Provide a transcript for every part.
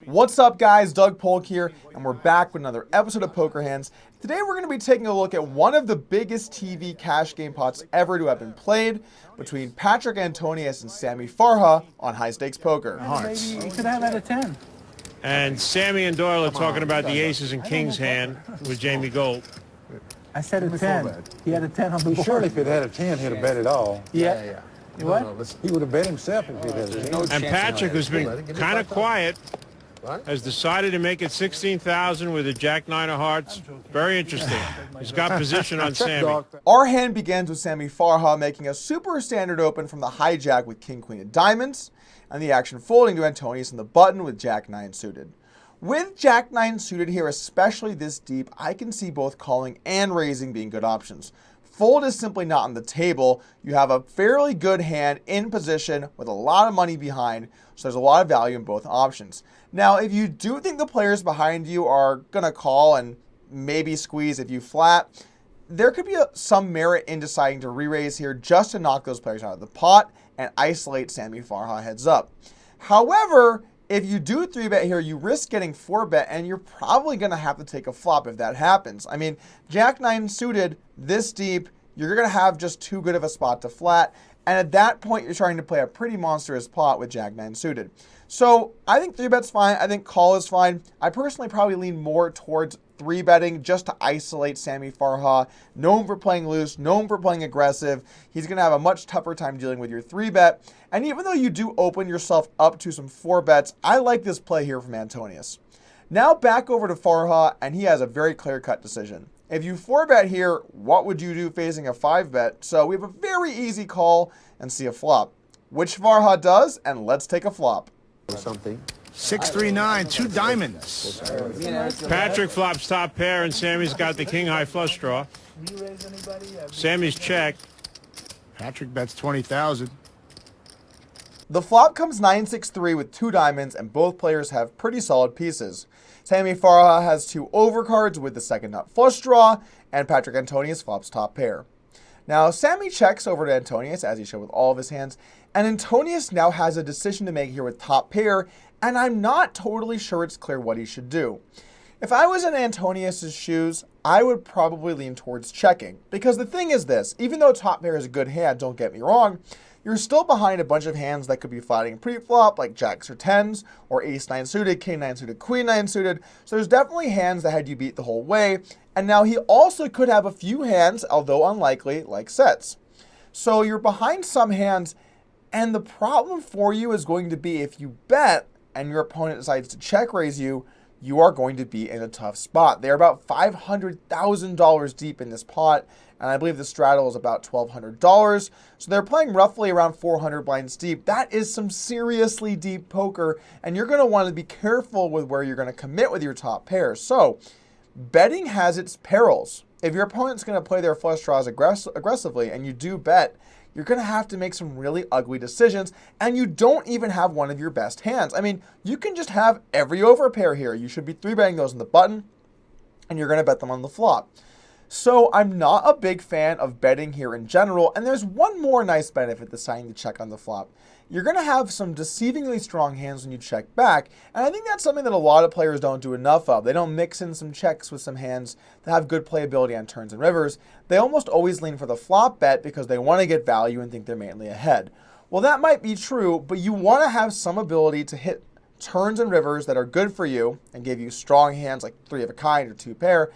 What's up, guys? Doug Polk here, and we're back with another episode of Poker Hands. Today we're going to be taking a look at one of the biggest TV cash game pots ever to have been played between Patrik Antonius and Sammy Farha on High Stakes Poker. Hearts. You could have had a 10. And Sammy and Doyle are talking about the aces and kings hand with Jamie Gold. I said a 10. He had a 10 on the board. Surely if he'd had a 10, he'd have bet it all. Yeah. What? He would have bet himself if he'd had a 10. And Patrik, who's been kind of quiet, has decided to make it 16,000 with a jack-9 of hearts. Very interesting. He's got position on Sammy. Our hand begins with Sammy Farha making a super standard open from the hijack with king-queen of diamonds, and the action folding to Antonius in the button with jack-9 suited. With jack-9 suited here, especially this deep, I can see both calling and raising being good options. Fold is simply not on the table. You have a fairly good hand in position with a lot of money behind, so there's a lot of value in both options. Now, if you do think the players behind you are going to call and maybe squeeze if you flat, there could be some merit in deciding to re-raise here just to knock those players out of the pot and isolate Sammy Farha heads up. However, if you do 3-bet here, you risk getting 4-bet, and you're probably going to have to take a flop if that happens. I mean, jack-9 suited this deep, you're going to have just too good of a spot to flat, and at that point, you're trying to play a pretty monstrous pot with jack-9 suited. So I think 3-bet's fine. I think call is fine. I personally probably lean more towards 3-betting just to isolate Sammy Farha. Known for playing loose, known for playing aggressive. He's going to have a much tougher time dealing with your 3-bet. And even though you do open yourself up to some 4-bets, I like this play here from Antonius. Now back over to Farha, and he has a very clear-cut decision. If you 4-bet here, what would you do facing a 5-bet? So we have a very easy call and see a flop, which Farha does, and let's take a flop. 6-3-9, 2 diamonds. Patrik flops top pair, and Sammy's got the king-high flush draw. Sammy's check. Patrik bets 20,000. The flop comes 9-6-3 with 2 diamonds, and both players have pretty solid pieces. Sammy Farha has 2 overcards with the second nut flush draw, and Patrik Antonius flops top pair. Now, Sammy checks over to Antonius, as he showed with all of his hands, and Antonius now has a decision to make here with top pair, and I'm not totally sure it's clear what he should do. If I was in Antonius' shoes, I would probably lean towards checking, because the thing is this, even though top pair is a good hand, don't get me wrong, you're still behind a bunch of hands that could be flatting pre-flop, like jacks or 10s, or ace-9 suited, king-9 suited, queen-9 suited. So there's definitely hands that had you beat the whole way. And now he also could have a few hands, although unlikely, like sets. So you're behind some hands, and the problem for you is going to be if you bet and your opponent decides to check raise you, you are going to be in a tough spot. They're about $500,000 deep in this pot, and I believe the straddle is about $1,200. So they're playing roughly around 400 blinds deep. That is some seriously deep poker, and you're going to want to be careful with where you're going to commit with your top pair. So betting has its perils. If your opponent's going to play their flush draws aggressively and you do bet, you're going to have to make some really ugly decisions, and you don't even have one of your best hands. I mean, you can just have every overpair here. You should be 3-betting those in the button, and you're going to bet them on the flop. So I'm not a big fan of betting here in general, and there's one more nice benefit deciding to check on the flop. You're going to have some deceivingly strong hands when you check back, and I think that's something that a lot of players don't do enough of. They don't mix in some checks with some hands that have good playability on turns and rivers. They almost always lean for the flop bet because they want to get value and think they're mainly ahead. Well, that might be true, but you want to have some ability to hit turns and rivers that are good for you and give you strong hands like 3 of a kind or 2 pair,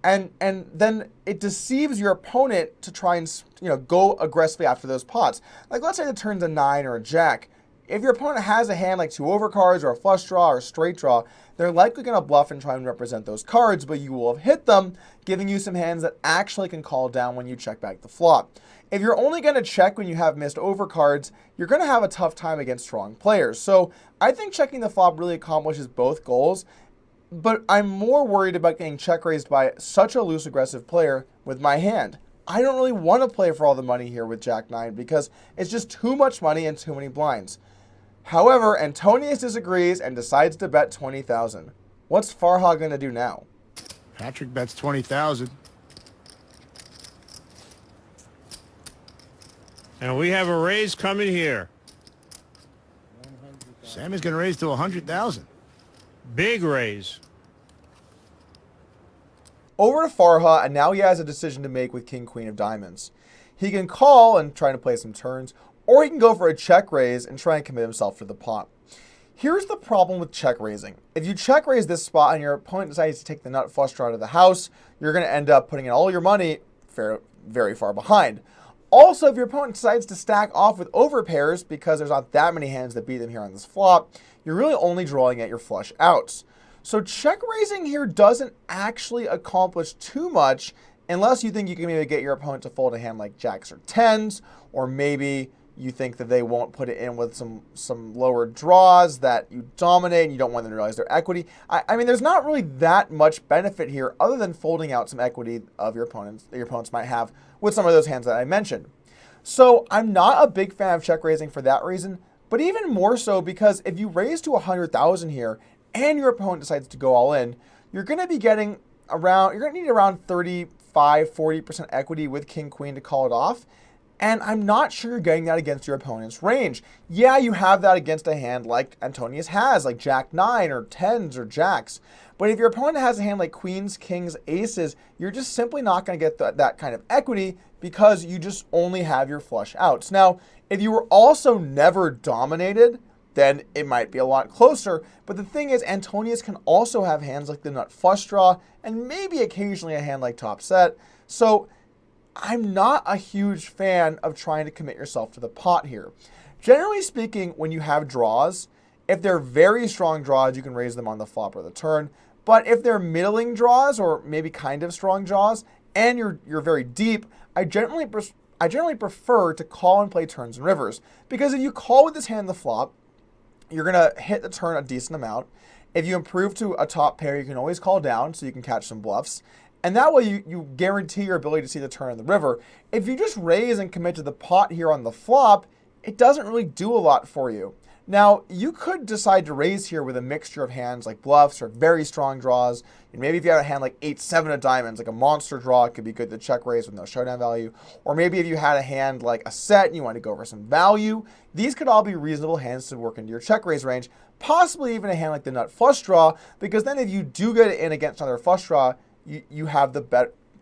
and then it deceives your opponent to try and go aggressively after those pots. Like let's say the turn's a 9 or a jack. If your opponent has a hand like 2 overcards or a flush draw or a straight draw, they're likely going to bluff and try and represent those cards, but you will have hit them, giving you some hands that actually can call down when you check back the flop. If you're only going to check when you have missed overcards, you're going to have a tough time against strong players. So I think checking the flop really accomplishes both goals, but I'm more worried about getting check raised by such a loose aggressive player with my hand. I don't really want to play for all the money here with jack-9 because it's just too much money and too many blinds. However, Antonius disagrees and decides to bet 20,000. What's Farha going to do now? Patrik bets 20,000. And we have a raise coming here. Sammy's going to raise to 100,000. Big raise. Over to Farha, and now he has a decision to make with king, queen of diamonds. He can call and try to play some turns, or he can go for a check raise and try and commit himself to the pot. Here's the problem with check raising. If you check raise this spot and your opponent decides to take the nut flush draw to the house, you're going to end up putting in all your money very far behind. Also, if your opponent decides to stack off with overpairs, because there's not that many hands that beat them here on this flop, you're really only drawing at your flush outs. So check raising here doesn't actually accomplish too much unless you think you can maybe get your opponent to fold a hand like jacks or tens, or maybe you think that they won't put it in with some lower draws that you dominate and you don't want them to realize their equity. I mean, there's not really that much benefit here other than folding out some equity of your opponents that your opponents might have with some of those hands that I mentioned. So I'm not a big fan of check raising for that reason, but even more so because if you raise to 100,000 here and your opponent decides to go all in, you're going to be getting around, you're going to need around 35-40% equity with king queen to call it off. And I'm not sure you're getting that against your opponent's range. Yeah, you have that against a hand like Antonius has, like jack 9 or tens or jacks. But if your opponent has a hand like queens, kings, aces, you're just simply not going to get that kind of equity because you just only have your flush outs. Now, if you were also never dominated, then it might be a lot closer. But the thing is, Antonius can also have hands like the nut flush draw and maybe occasionally a hand like top set. So I'm not a huge fan of trying to commit yourself to the pot here. Generally speaking, when you have draws, if they're very strong draws, you can raise them on the flop or the turn. But if they're middling draws or maybe kind of strong draws and you're very deep, I generally prefer to call and play turns and rivers. Because if you call with this hand the flop, you're going to hit the turn a decent amount. If you improve to a top pair, you can always call down so you can catch some bluffs. And that way you guarantee your ability to see the turn in the river. If you just raise and commit to the pot here on the flop, it doesn't really do a lot for you. Now, you could decide to raise here with a mixture of hands like bluffs or very strong draws. And maybe if you had a hand like 8-7 of diamonds, like a monster draw, it could be good to check raise with no showdown value. Or maybe if you had a hand like a set and you want to go for some value, these could all be reasonable hands to work into your check raise range. Possibly even a hand like the nut flush draw, because then if you do get it in against another flush draw, you have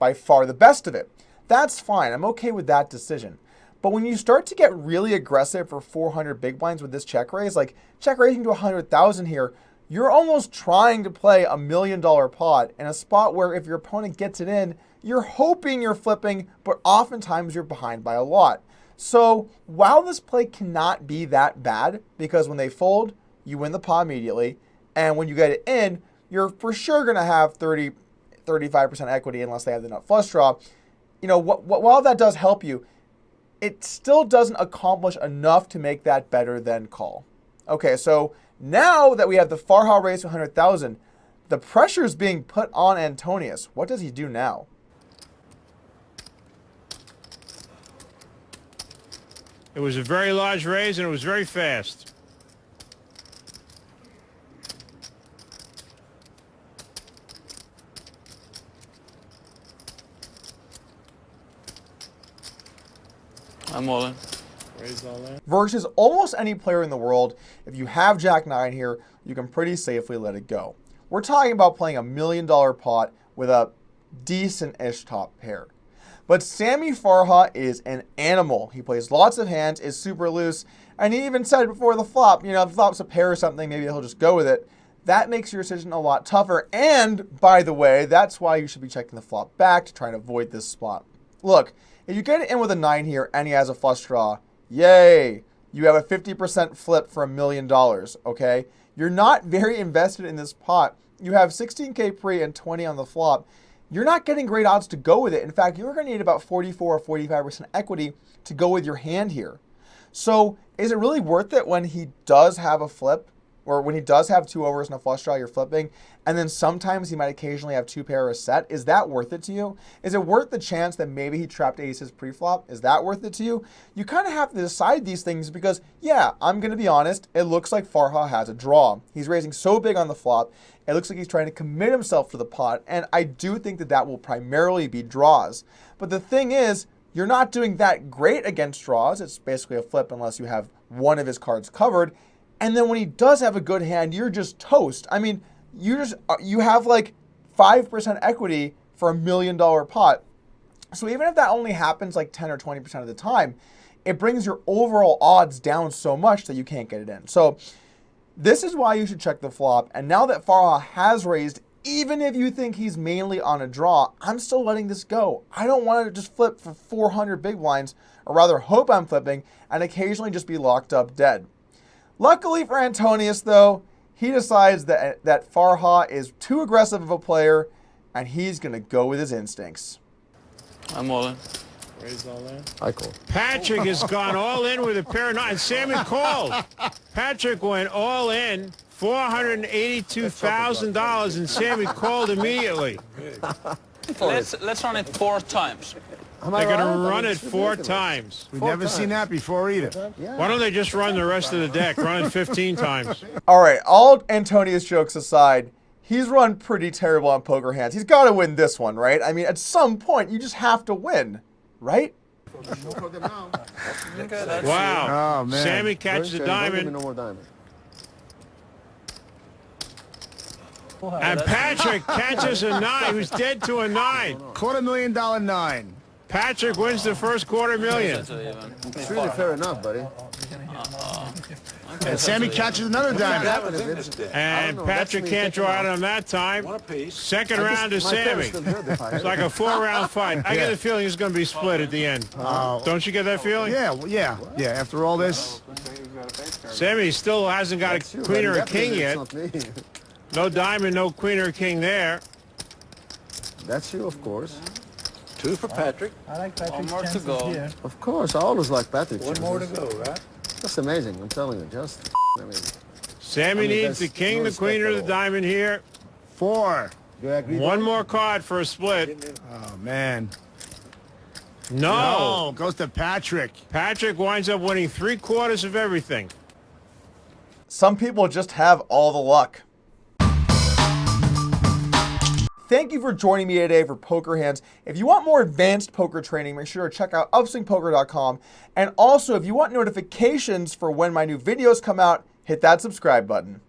by far the best of it. That's fine. I'm okay with that decision. But when you start to get really aggressive for 400 big blinds with this check raise, like check raising to 100,000 here, you're almost trying to play $1 million pot in a spot where if your opponent gets it in, you're hoping you're flipping, but oftentimes you're behind by a lot. So while this play cannot be that bad, because when they fold, you win the pot immediately, and when you get it in, you're for sure going to have 35% equity unless they have the nut flush draw. You know, while that does help you, it still doesn't accomplish enough to make that better than call. Okay, so now that we have the Farha raise to 100,000, the pressure is being put on Antonius. What does he do now? It was a very large raise and it was very fast. I'm all in. Raise all in. Versus almost any player in the world, if you have Jack 9 here, you can pretty safely let it go. We're talking about playing $1 million pot with a decent-ish top pair. But Sammy Farha is an animal. He plays lots of hands, is super loose, and he even said before the flop, you know, if the flop's a pair or something, maybe he'll just go with it. That makes your decision a lot tougher, and, by the way, that's why you should be checking the flop back to try and avoid this spot. Look, if you get it in with a 9 here and he has a flush draw, yay! You have a 50% flip for $1 million, okay? You're not very invested in this pot. You have 16K pre and 20 on the flop. You're not getting great odds to go with it. In fact, you're going to need about 44 or 45% equity to go with your hand here. So is it really worth it when he does have a flip, or when he does have 2 overs and a flush draw, you're flipping, and then sometimes he might occasionally have 2 pair or a set? Is that worth it to you? Is it worth the chance that maybe he trapped aces pre-flop? Is that worth it to you? You kind of have to decide these things because, yeah, I'm going to be honest, it looks like Farha has a draw. He's raising so big on the flop, it looks like he's trying to commit himself to the pot, and I do think that that will primarily be draws. But the thing is, you're not doing that great against draws. It's basically a flip unless you have one of his cards covered. And then when he does have a good hand, you're just toast. I mean, you have like 5% equity for $1 million pot. So even if that only happens like 10 or 20% of the time, it brings your overall odds down so much that you can't get it in. So this is why you should check the flop. And now that Farha has raised, even if you think he's mainly on a draw, I'm still letting this go. I don't want to just flip for 400 big blinds, or rather hope I'm flipping and occasionally just be locked up dead. Luckily for Antonius, though, he decides that Farha is too aggressive of a player, and he's going to go with his instincts. I'm all in. Raise all in. I call. Patrick has gone all in with a pair of nines. Sammy called. Patrick went all in, $482,000, and Sammy called immediately. Let's run it 4 times. They're going to run it 4 times. We've never seen that before either. Why don't they just run the rest of the deck? Run it 15 times. All right, all Antonius jokes aside, he's run pretty terrible on poker hands. He's got to win this one, right? I mean, at some point, you just have to win, right? Wow. Oh, man. Sammy catches a diamond. No more diamond. And Patrick catches a 9. He was dead to a 9. $250,000 9. Patrick wins the first $250,000. It's really fair enough, buddy. And Sammy catches another diamond. And Patrick can't draw out on that time. Second round to Sammy. It's like a 4-round fight. I get the feeling it's going to be split at the end. Don't you get that feeling? Yeah. After all this, Sammy still hasn't got a queen or a king yet. No diamond, no queen or king there. That's you, of course. 2 for Patrick. I like Patrick's One more to chances go. here. Of course, I always like Patrick. One more to go, right? That's amazing. I'm telling you, just. I mean, Sammy needs the that's king, no the queen, or the respect at all. diamond here. 4. do you agree? One more card for a split. Oh, man. No. Goes to Patrick. Patrick winds up winning 3/4 of everything. Some people just have all the luck. Thank you for joining me today for Poker Hands. If you want more advanced poker training, make sure to check out upswingpoker.com. And also, if you want notifications for when my new videos come out, hit that subscribe button.